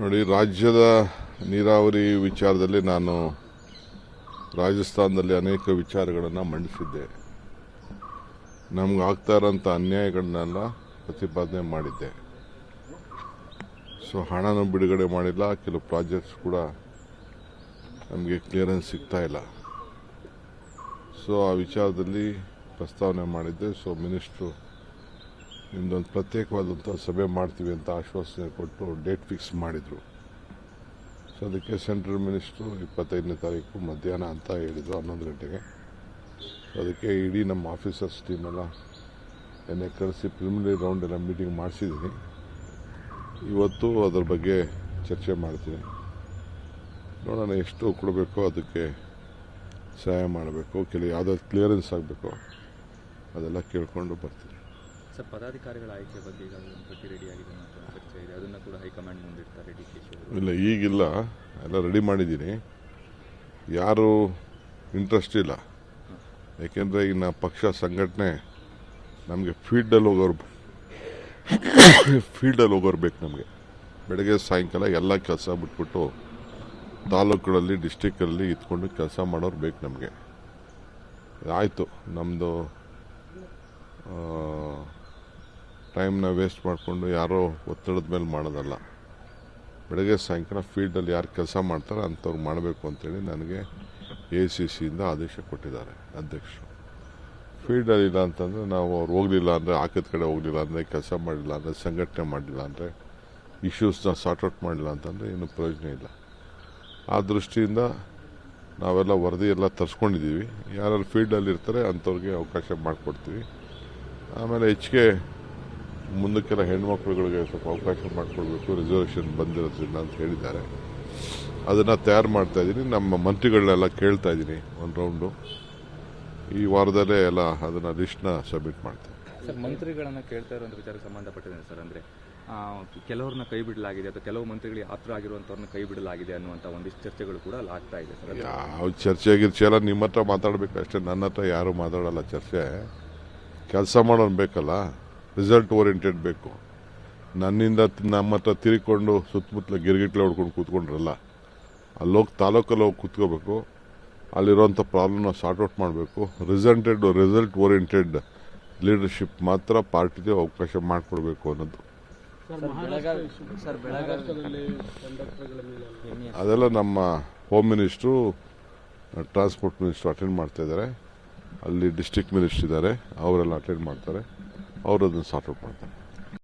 ನೋಡಿ, ರಾಜ್ಯದ ನೀರಾವರಿ ವಿಚಾರದಲ್ಲಿ ನಾನು ರಾಜಸ್ಥಾನದಲ್ಲಿ ಅನೇಕ ವಿಚಾರಗಳನ್ನು ಮಂಡಿಸಿದ್ದೆ. ನಮ್ಗೆ ಆಗ್ತಾ ಇರೋಂಥ ಅನ್ಯಾಯಗಳನ್ನೆಲ್ಲ ಪ್ರತಿಪಾದನೆ ಮಾಡಿದ್ದೆ. ಹಣನೂ ಬಿಡುಗಡೆ ಮಾಡಿಲ್ಲ, ಕೆಲವು ಪ್ರಾಜೆಕ್ಟ್ಸ್ ಕೂಡ ನಮಗೆ ಕ್ಲಿಯರೆನ್ಸ್ ಸಿಗ್ತಾ ಇಲ್ಲ. ಆ ವಿಚಾರದಲ್ಲಿ ಪ್ರಸ್ತಾವನೆ ಮಾಡಿದ್ದೆ. ಮಿನಿಸ್ಟ್ರು ನಿಮ್ದೊಂದು ಪ್ರತ್ಯೇಕವಾದಂಥ ಸಭೆ ಮಾಡ್ತೀವಿ ಅಂತ ಆಶ್ವಾಸನೆ ಕೊಟ್ಟು ಡೇಟ್ ಫಿಕ್ಸ್ ಮಾಡಿದರು. ಅದಕ್ಕೆ ಸೆಂಟ್ರಲ್ ಮಿನಿಸ್ಟ್ರು 25ನೇ ತಾರೀಕು ಮಧ್ಯಾಹ್ನ ಅಂತ ಹೇಳಿದರು, 11 ಗಂಟೆಗೆ. ಅದಕ್ಕೆ ಇಡೀ ನಮ್ಮ ಆಫೀಸರ್ಸ್ ಟೀಮೆಲ್ಲ ಎನ್ನೇ ಕರೆಸಿ ಪ್ರಿಲಿಮಿನರಿ ರೌಂಡ್ ಎಲ್ಲ ಮೀಟಿಂಗ್ ಮಾಡಿಸಿದ್ದೀನಿ. ಇವತ್ತು ಅದರ ಬಗ್ಗೆ ಚರ್ಚೆ ಮಾಡ್ತೀನಿ. ನೋಡೋಣ, ಎಷ್ಟು ಕೊಡಬೇಕೋ ಅದಕ್ಕೆ ಸಹಾಯ ಮಾಡಬೇಕು, ಯಾವುದಾದ್ರು ಕ್ಲಿಯರೆನ್ಸ್ ಆಗಬೇಕು ಅದೆಲ್ಲ ಕೇಳಿಕೊಂಡು ಬರ್ತೀನಿ. ಸರ್, ಪದಾಧಿಕಾರಿಗಳ ಆಯ್ಕೆ ಬಗ್ಗೆ ಈಗ ಪಟ್ಟಿ ರೆಡಿ ಆಗಿದೆ ಅಂತ ಚರ್ಚೆ ಇದೆ, ಅದನ್ನು ಕೂಡ ಹೈಕಮಾಂಡ್ ಮುಂದಿಡ್ತಾರೆ DK ಶಿವಕುಮಾರ್? ಇಲ್ಲ, ಈಗಿಲ್ಲ, ಎಲ್ಲ ರೆಡಿ ಮಾಡಿದ್ದೀನಿ. ಯಾರು ಇಂಟ್ರೆಸ್ಟ್ ಇಲ್ಲ, ಯಾಕೆಂದರೆ ಇನ್ನು ಪಕ್ಷ ಸಂಘಟನೆ ನಮಗೆ ಫೀಲ್ಡಲ್ಲಿ ಹೋಗೋರು ಬೇಕು. ನಮಗೆ ಬೆಳಗ್ಗೆ ಸಾಯಂಕಾಲ ಎಲ್ಲ ಕೆಲಸ ಬಿಟ್ಬಿಟ್ಟು ತಾಲೂಕುಗಳಲ್ಲಿ ಡಿಸ್ಟಿಕ್ಕಲ್ಲಿ ಇದ್ಕೊಂಡು ಕೆಲಸ ಮಾಡೋರು ಬೇಕು ನಮಗೆ. ಆಯಿತು, ನಮ್ಮದು ಟೈಮ್ನ ವೇಸ್ಟ್ ಮಾಡಿಕೊಂಡು ಯಾರೋ ಒತ್ತಡದ ಮೇಲೆ ಮಾಡೋದಲ್ಲ. ಬೆಳಗ್ಗೆ ಸಾಯಂಕಾಲ ಫೀಲ್ಡಲ್ಲಿ ಯಾರು ಕೆಲಸ ಮಾಡ್ತಾರೆ ಅಂಥವ್ರು ಮಾಡಬೇಕು ಅಂತೇಳಿ ನನಗೆ ACCಯಿಂದ ಆದೇಶ ಕೊಟ್ಟಿದ್ದಾರೆ ಅಧ್ಯಕ್ಷರು. ಫೀಲ್ಡಲ್ಲಿ ಇಲ್ಲ ಅಂತಂದರೆ ನಾವು ಅವ್ರು ಹೋಗಲಿಲ್ಲ ಅಂದರೆ, ಹಾಕಿದ ಕಡೆ ಹೋಗಲಿಲ್ಲ ಅಂದರೆ, ಕೆಲಸ ಮಾಡಲಿಲ್ಲ ಅಂದರೆ, ಸಂಘಟನೆ ಮಾಡಲಿಲ್ಲ ಅಂದರೆ, ಇಶ್ಯೂಸ್ನ ಸಾರ್ಟ್ಔಟ್ ಮಾಡಲಿಲ್ಲ ಅಂತಂದರೆ ಏನು ಪ್ರಯೋಜನ ಇಲ್ಲ. ಆ ದೃಷ್ಟಿಯಿಂದ ನಾವೆಲ್ಲ ವರದಿ ಎಲ್ಲ ತರಿಸ್ಕೊಂಡಿದ್ದೀವಿ. ಯಾರು ಫೀಲ್ಡಲ್ಲಿ ಇರ್ತಾರೆ ಅಂಥವ್ರಿಗೆ ಅವಕಾಶ ಮಾಡಿಕೊಡ್ತೀವಿ. ಆಮೇಲೆ ಹೆಚ್ಚಿಗೆ ಮುಂದಕ್ಕೆಲ್ಲ ಹೆಣ್ಮಕ್ಳುಗಳಿಗೆ ಸ್ವಲ್ಪ ಅವಕಾಶ ಮಾಡಿಕೊಡ್ಬೇಕು, ರಿಸರ್ವೇಷನ್ ಬಂದಿರೋದ್ರಿಂದ ಅಂತ ಹೇಳಿದ್ದಾರೆ. ಅದನ್ನು ತಯಾರು ಮಾಡ್ತಾಯಿದ್ದೀನಿ. ನಮ್ಮ ಮಂತ್ರಿಗಳನ್ನೆಲ್ಲ ಕೇಳ್ತಾ ಇದ್ದೀನಿ. ಒಂದು ರೌಂಡು ಈ ವಾರದಲ್ಲೇ ಎಲ್ಲ ಅದನ್ನು ಲಿಸ್ಟ್ನ ಸಬ್ಮಿಟ್ ಮಾಡ್ತೀನಿ. ಸರ್, ಮಂತ್ರಿಗಳನ್ನು ಕೇಳ್ತಾ ಇರುವಂಥ ವಿಚಾರಕ್ಕೆ ಸಂಬಂಧಪಟ್ಟಿದೆ ಸರ್. ಅಂದರೆ ಕೆಲವ್ರನ್ನ ಕೈ ಬಿಡಲಾಗಿದೆ ಅಥವಾ ಕೆಲವು ಮಂತ್ರಿಗಳಿಗೆ ಆತರ ಆಗಿರುವಂಥವ್ರನ್ನ ಕೈ ಬಿಡಲಾಗಿದೆ ಅನ್ನುವಂಥ ಒಂದಿಷ್ಟು ಚರ್ಚೆಗಳು ಕೂಡ ಆಗ್ತಾ ಇದೆ ಸರ್. ಯಾವ ಚರ್ಚೆ ಎಲ್ಲ ನಿಮ್ಮ ಹತ್ರ ಮಾತಾಡಬೇಕು ಅಷ್ಟೇ, ನನ್ನ ಹತ್ರ ಯಾರೂ ಮಾತಾಡೋಲ್ಲ. ಚರ್ಚೆ ಕೆಲಸ ಮಾಡೋನು ಬೇಕಲ್ಲ, ರಿಸಲ್ಟ್ ಓರಿಯೆಂಟೆಡ್ ಬೇಕು. ನನ್ನಿಂದ ನಮ್ಮ ಹತ್ರ ತಿರುಗಿಕೊಂಡು ಸುತ್ತಮುತ್ತಲ ಗಿರ್ಗಿಟ್ಲೆ ಹೊಡ್ಕೊಂಡು ಕೂತ್ಕೊಂಡ್ರಲ್ಲ, ಅಲ್ಲೋಗಿ ತಾಲೂಕಲ್ಲಿ ಹೋಗಿ ಕೂತ್ಕೋಬೇಕು. ಅಲ್ಲಿರೋಂಥ ಪ್ರಾಬ್ಲಮ್ನ ಸಾರ್ಟ್ಔಟ್ ಮಾಡಬೇಕು. ರಿಸಲ್ಟ್ ಓರಿಯೆಂಟೆಡ್ ಲೀಡರ್ಶಿಪ್ ಮಾತ್ರ ಪಾರ್ಟಿಗೆ ಅವಕಾಶ ಮಾಡಿಕೊಡ್ಬೇಕು ಅನ್ನೋದು. ಅದೆಲ್ಲ ನಮ್ಮ home minister, transport minister attend ಮಾಡ್ತಾ ಇದ್ದಾರೆ. ಅಲ್ಲಿ ಡಿಸ್ಟ್ರಿಕ್ಟ್ ಮಿನಿಸ್ಟರ್ ಇದ್ದಾರೆ, ಅವರೆಲ್ಲ ಅಟೆಂಡ್ ಮಾಡ್ತಾರೆ. ಅವರು ಅದನ್ನು ಸಾರ್ಟ್ಔಟ್ ಮಾಡ್ತಾರೆ.